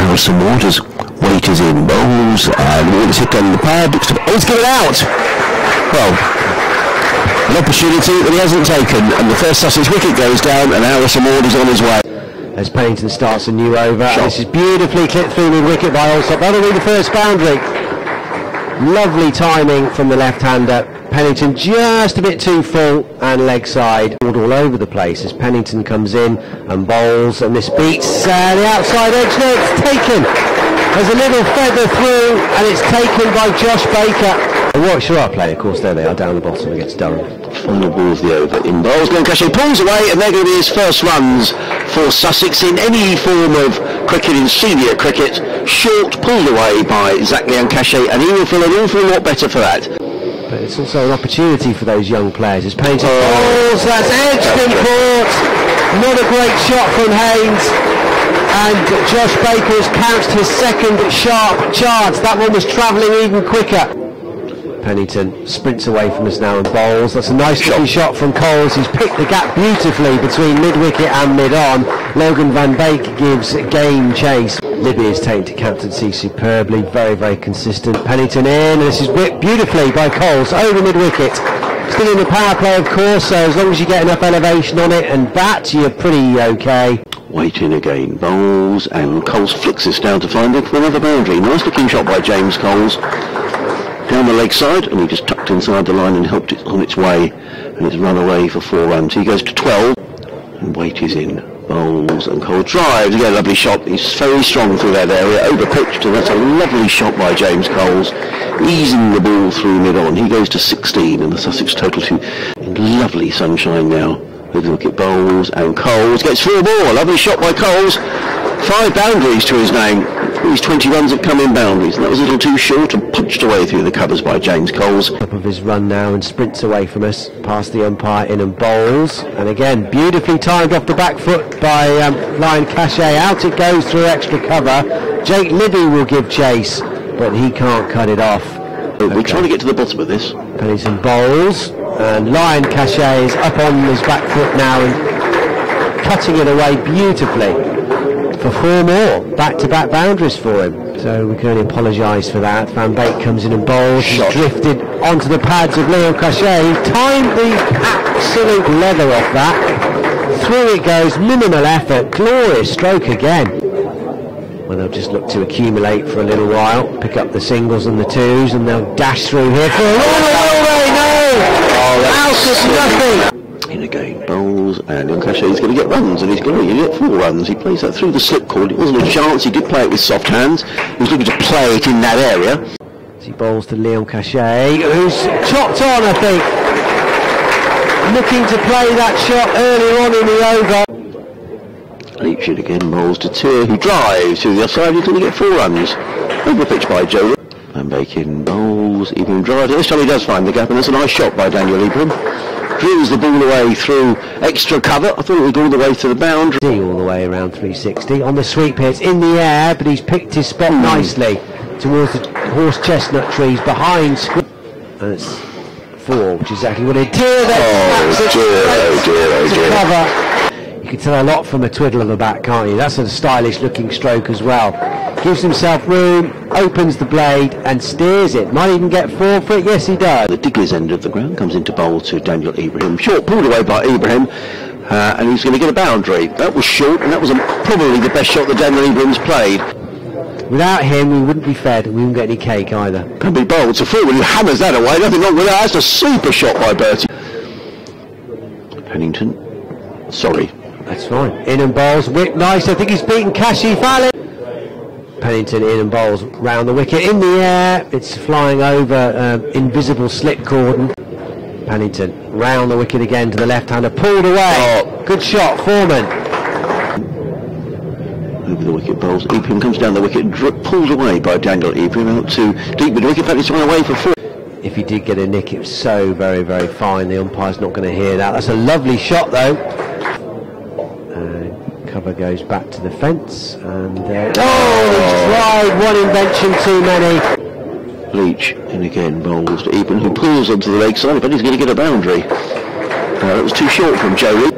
Harrison Waters waiters in, bowls, and it's hit on the pad. Oh, it's given out! Well, an opportunity that he hasn't taken, and the first Sussex wicket goes down, and Harrison Waters on his way. As Pennington starts a new over, and this is beautifully clipped through the wicket by Allsop. That'll be the first boundary. Lovely timing from the left-hander. Pennington just a bit too full and leg side. All over the place as Pennington comes in and bowls, and this beats the outside edge. No, it's taken. There's a little feather through, and it's taken by Josh Baker. And Warwickshire are playing, of course, there they are down the bottom against Durham. Final ball of the over in bowls. Leon Cachet pulls away, and they're going to be his first runs for Sussex in any form of cricket, in senior cricket. Short, pulled away by Leon Cachet, and he will feel an awful lot better for that. But it's also an opportunity for those young players. As Pennington bowls, that's edged and caught. Not a great shot from Haynes. And Josh Baker has pounced his second sharp charge. That one was travelling even quicker. Pennington sprints away from us now and bowls. That's a nice looking shot from Coles. He's picked the gap beautifully between mid-wicket and mid-on. Logan Van Beek gives game chase. Libby is taken to captaincy superbly, very, very consistent. Pennington in, and this is whipped beautifully by Coles over mid-wicket. Still in the power play, of course, so as long as you get enough elevation on it and bat, you're pretty okay. Waiting again, bowls, and Coles flicks this down to find it for another boundary. Nice looking shot by James Coles. Down the leg side, and he just tucked inside the line and helped it on its way, and it's run away for 4 runs. He goes to 12, and Waite is in. Bowls, and Cole drives. Again, a lovely shot. He's very strong through that area, over pitched, and that's a lovely shot by James Coles, easing the ball through mid-on. He goes to 16, and the Sussex total to in lovely sunshine now. We're going to look at bowls, and Coles gets 4 more. Lovely shot by Coles. 5 boundaries to his name. These 20 runs have come in boundaries, and that was a little too short and punched away through the covers by James Coles. Top of his run now and sprints away from us, past the umpire in and bowls, and again beautifully timed off the back foot by Leon Cachet. Out it goes through extra cover. Jake Libby will give chase, but he can't cut it off. We're trying to get to the bottom of this. Pennington bowls, and Leon Cachet is up on his back foot now and cutting it away beautifully for 4 more back-to-back boundaries for him. So we can only apologise for that. Van Beek comes in and bowls. He's drifted onto the pads of Leon Cachet. He timed the absolute leather off that. Through it goes, minimal effort, glorious stroke again. Well, they'll just look to accumulate for a little while, pick up the singles and the twos, and they'll dash through here for a out of nothing. In again, bowls, and Leon Cachet is going to get runs, and he's going to get 4 runs. He plays that through the slip cord. It wasn't a chance. He did play it with soft hands. He was looking to play it in that area. He bowls to Leon Cachet, who's chopped on, I think. Looking to play that shot earlier on in the over. Leach it again, bowls to Tier, who drives to the other side. He's going to get 4 runs. Over pitch by Joe. And Bacon bowls, Ibrahim drives. This time he does find the gap, and that's a nice shot by Daniel Ibrahim. Drills the ball away through extra cover. I thought it would go all the way to the boundary. All the way around 360 on the sweep here. It's in the air, but he's picked his spot nicely towards the horse chestnut trees behind. And it's 4, which is exactly what it did. Cover. You can tell a lot from a twiddle of the bat, can't you? That's a stylish looking stroke as well. Gives himself room, opens the blade and steers it. Might even get 4 for it. Yes, he does. The Diggers end of the ground comes into bowl to Daniel Ibrahim. Short, pulled away by Ibrahim, and he's going to get a boundary. That was short, and that was probably the best shot that Daniel Ibrahim's played. Without him, we wouldn't be fed, and we wouldn't get any cake either. Can be bowled to forward, who hammers that away. Nothing wrong with that. That's a super shot by Bertie. Pennington. Sorry. That's fine. In and bowls. Whip nice. I think he's beaten Kashi Fallon. Pennington in and bowls round the wicket. In the air. It's flying over invisible slip cordon. Pennington round the wicket again to the left-hander. Pulled away. Oh. Good shot. Foreman. Over the wicket bowls. Ibrahim comes down the wicket. Pulled away by Daniel Ibrahim out to deep mid wicket. Pennington went away for 4. If he did get a nick, it was so very, very fine. The umpire's not going to hear that. That's a lovely shot, though. Cover goes back to the fence, and he's tried one invention too many. Leach in again, bowls to Ibrahim, who pulls onto the leg side, but he's going to get a boundary. That was too short from Joey.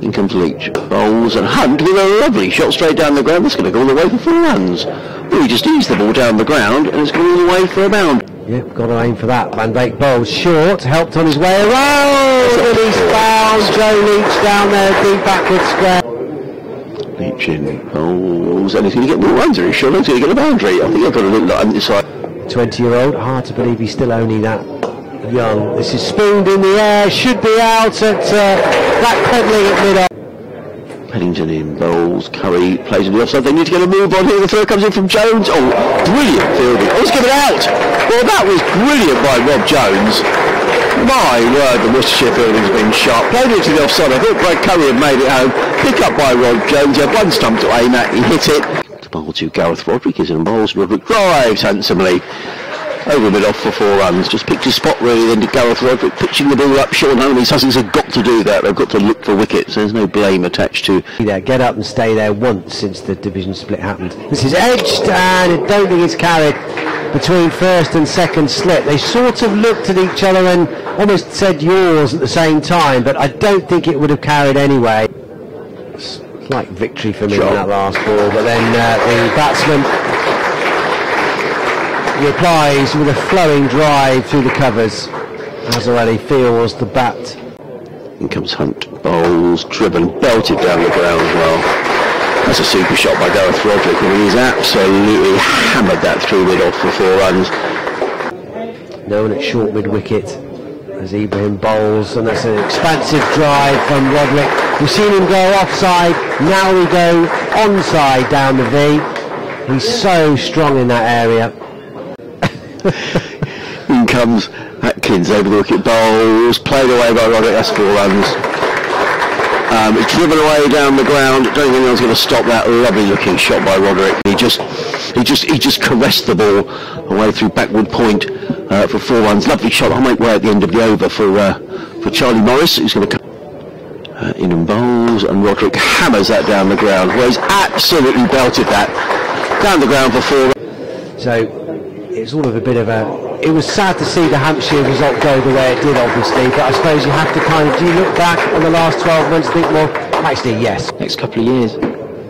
In comes Leach, bowls, and Hunt with a lovely shot straight down the ground. That's going to go all the way for 4 runs. Well, he just eased the ball down the ground, and it's going all the way for a bound. Yep, got to aim for that. Van Dijk bowls short, helped on his way around, and he's found Joe Leach down there, deep backward square. Leach in bowls, and he's going to get more runs, or he's sure he's going to get a boundary. I think I've got to look like this side. 20-year-old, hard to believe he's still only that young. This is spooned in the air, should be out at Black Pedley at mid-off. Pennington in bowls, Curry plays in the offside. They need to get a move on here. The throw comes in from Jones. Oh, brilliant fielding. Oh, let's give it out. Well, that was brilliant by Rob Jones. My word, the Worcestershire fielding's been sharp. Played it to the offside. I thought Greg Curry had made it home. Pick up by Rob Jones. He had one stump to aim at. He hit it. The ball to Gareth Roderick is in bowls. Roderick drives handsomely. Over mid-off for 4 runs. Just picked his spot really, then to Gareth Roderick, pitching the ball up short. None of these Sussex have got to do that. They've got to look for wickets. There's no blame attached to. Get up and stay there once since the division split happened. This is edged, and I don't think it's carried between first and second slip. They sort of looked at each other and almost said yours at the same time, but I don't think it would have carried anyway. Slight victory for me in that last ball, but then the batsman replies with a flowing drive through the covers. Azarelli feels the bat. In comes Hunt, bowls, driven, belted down the ground well. That's a super shot by Gareth Roderick. I mean, he's absolutely hammered that through mid-off for 4 runs. No one at short mid-wicket as Ibrahim bowls, and that's an expansive drive from Roderick. We've seen him go offside, now we go onside down the V. He's so strong in that area. In comes Atkins over the wicket, bowls, played away by Roderick. That's 4 runs. It's driven away down the ground. Don't think anyone's going to stop that lovely looking shot by Roderick. He just caressed the ball away through backward point for 4 runs. Lovely shot. I'll make way at the end of the over for Charlie Morris, who's going to come in and bowls, and Roderick hammers that down the ground. Well, he's absolutely belted that down the ground for 4 runs. So it's sort of a bit of a. It was sad to see the Hampshire result go the way it did, obviously, but I suppose you have to kind of. Do you look back on the last 12 months and think, well, actually, yes. Next couple of years.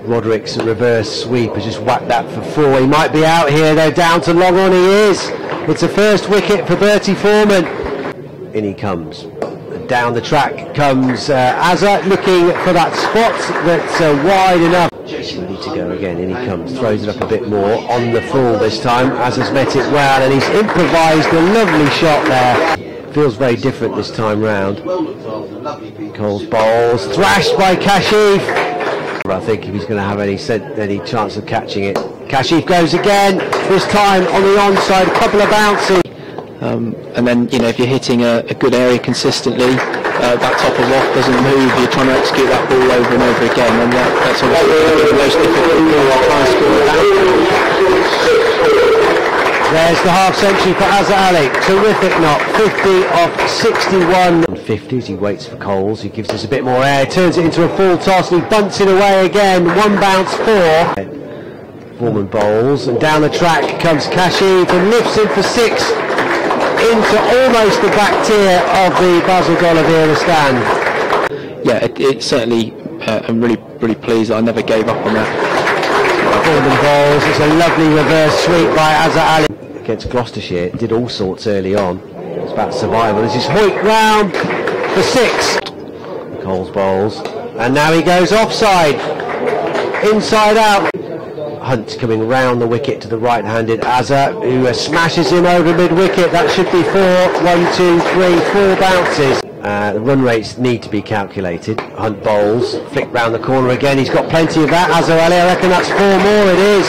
Roderick's reverse sweep has just whacked that for 4. He might be out here, though, down to long on. He is. It's a first wicket for Bertie Foreman. In he comes. Down the track comes Azza, looking for that spot that's wide enough. Ready to go again. In he comes, throws it up a bit more on the full this time. Azza's met it well, and he's improvised a lovely shot there. Feels very different this time round. Coles bowls, thrashed by Kashif. I think if he's going to have any chance of catching it. Kashif goes again, this time on the onside, a couple of bounces. And then, you know, if you're hitting a good area consistently, that top of off doesn't move, you're trying to execute that ball over and over again, and that's obviously the most difficult ball to try and score that. There's the half century for Azza Ali. Terrific knock, 50 off 61. 50 as he waits for Coles, he gives us a bit more air, turns it into a full toss, and he bunts it away again, 1 bounce 4. Foreman bowls, and down the track comes Kashif and lifts him for 6. Into almost the back tier of the Basil D'Oliveira stand. Yeah, it certainly, I'm really pleased that I never gave up on that. Foreman bowls, it's a lovely reverse sweep by Azza Ali. Against Gloucestershire, it did all sorts early on. It's about survival. This is Hoyt round for 6. Coles bowls, and now he goes offside. Inside out. Hunt coming round the wicket to the right-handed Azza, who smashes him over mid-wicket. That should be 4. 1, 2, 3, 4 bounces. The run rates need to be calculated. Hunt bowls, flick round the corner again. He's got plenty of that. Azza Ali, I reckon that's 4 more. It is.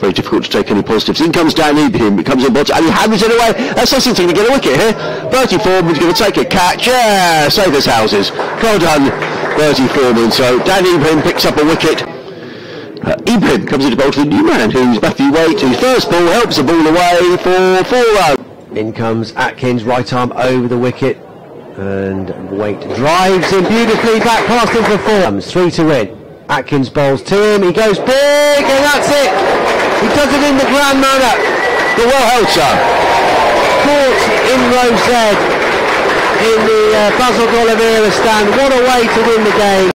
Very difficult to take any positives. In comes Dan Ibrahim, it comes in bottom, and he hammers it away. That's Sussex going to get a wicket here. Bertie Foreman's going to take a catch. Yeah, save his houses. Well done, Bertie Foreman. So Dan Ibrahim picks up a wicket. Ibrahim comes into bowl to the new man, who's Matthew Waite, whose first ball helps the ball away for 4 runs. In comes Atkins, right arm over the wicket, and Waite drives him beautifully back past him for 4. 3 to win. Atkins bowls to him, he goes big, and that's it. He does it in the grand manner. But well held, sir. Caught in row Z in the Basil D'Oliveira stand. What a way to win the game.